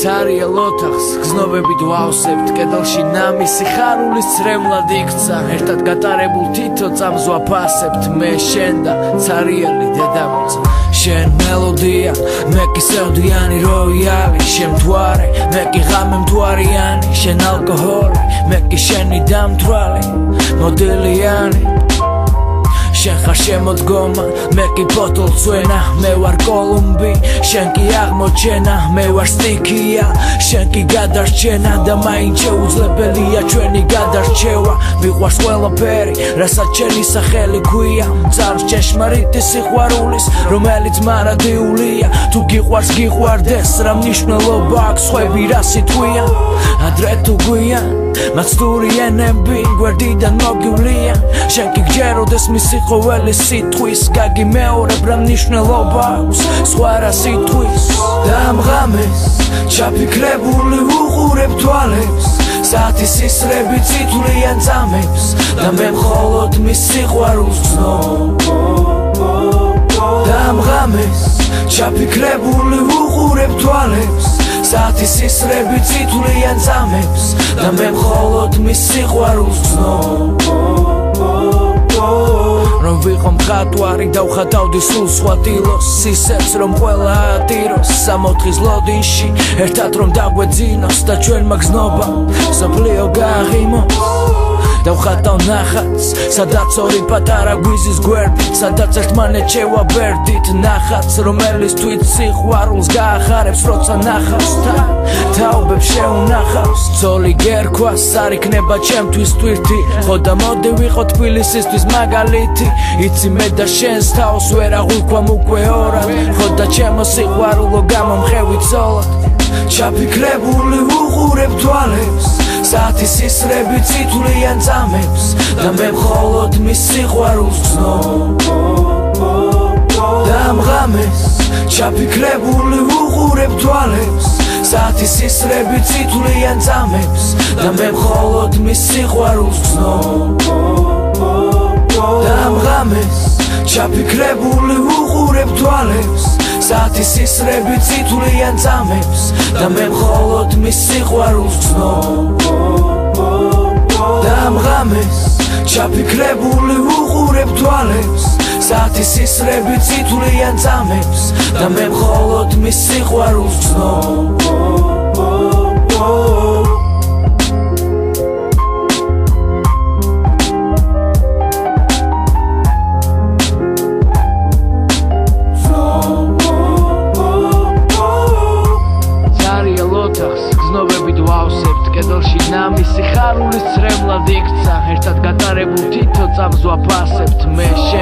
Царიელ ოთახს გზნობებით ვავსებთ კედელში ნამისი ხარულის ცრემლად იქცა ერთად გატარებულ თითო წამს ვაფასებთ მე შენ და цаრიელი დედამიწა შენ მელოდია მე კი სევდიანი როიალი შენ მთვარე მე კი ღამე მთვარიანი შენ ალკოჰოლი მე კი შენი დამთვრალი მოდელიანი შენ ხარ შემოდგომა მე კი ბოთოლცვენა მე ვარ კოლუმბი შენ კი აღმოჩენა მე ვარ სტიქია შენ კი გადარჩენა და მაინც შეუძლებელია ჩვენი გადარჩევა მიყვარს ყველაფერი რასაც შენი სახელი ქვია მწარს ჭეშმარიტი სიყვარულის რომელიც მარადიულია თუ გიყვარს გიყვარდეს რა მნიშვნელობა აქვს ხვები რა სიტყვია ადრე თუ გვიან მაცდური ენები გვერდიდან მოგივლიან შენ კი გჯეროდეს მისი ყოველი სიტყვის გაგიმეორებ რა მნიშვნელობა აქვს სხვა რა სიტყვის და ამ ღამეს ჩაფიქრებული უყურებ თვალებს საათის ისრები წითვლიან წამებს და მე მხოლოდ მის სიყვარულს ვცნობ და ამ ღამეს ჩაფიქრებული უყურებ თვალებს საათის ისრები წითვლიან წამებს და მე მხოლოდ მის სიყვარულს ვცნობ რომ ვიყო მხატვარი დავხატავდი სულ სხვა ტილოს სისებს რომ ყველა ატიროს სამოთხის ლოდინში ერთად რომ დაგვეძინოს და ჩვენმა გზნობა სოფლიო გააღიმოს დავხატავ ნახატს სადაც ორი პატარა გვიზის გვერდით სადაც ერთმანეთ შევაბერდით ნახატს რომელისთვის სიყვარულს გაახარებს როცა ნახავს თაობებს შეუნახავს ძოლი გერქვას არ იქნება ჩემთვის ტვირთი ხო და მოდი ვიყო თბილისისთვის მაგალითი იცი მე და შენს თავს ვერ აღვიქვამ უკვე ორად ხო და ჩემო სიყვარულო გამომხევი ცოლად ჩაფიქრებული უყურებ თვალებს საათის ისრები წითვლიან წამებს და მე მხოლოდ მის სიყვარულს ვცნობ და ამ ღამეს ჩაფიქრებული უყურებ თვალებს საათის ისრები წითვლიან წამებს და მე მხოლოდ მის სიყვარულს ვცნობ და ამ ღამეს ჩაფიქრებული უყურებ თვალებს საათის ისრები წითვლიან წამებს და მე მხოლოდ მის სიყვარულს ვცნობ და ამ ღამეს ჩაფიქრებული უყურებ თვალებს საათის ისრები წითვლიან წამებს და მე მხოლოდ მის სიყვარულს ვცნობ გზნობებით ვავსებთ კედელში ნამისი ხარულის ცრემლად იქცა ერთად გატარებულ თითო წამს ვაფასებთ მე შენ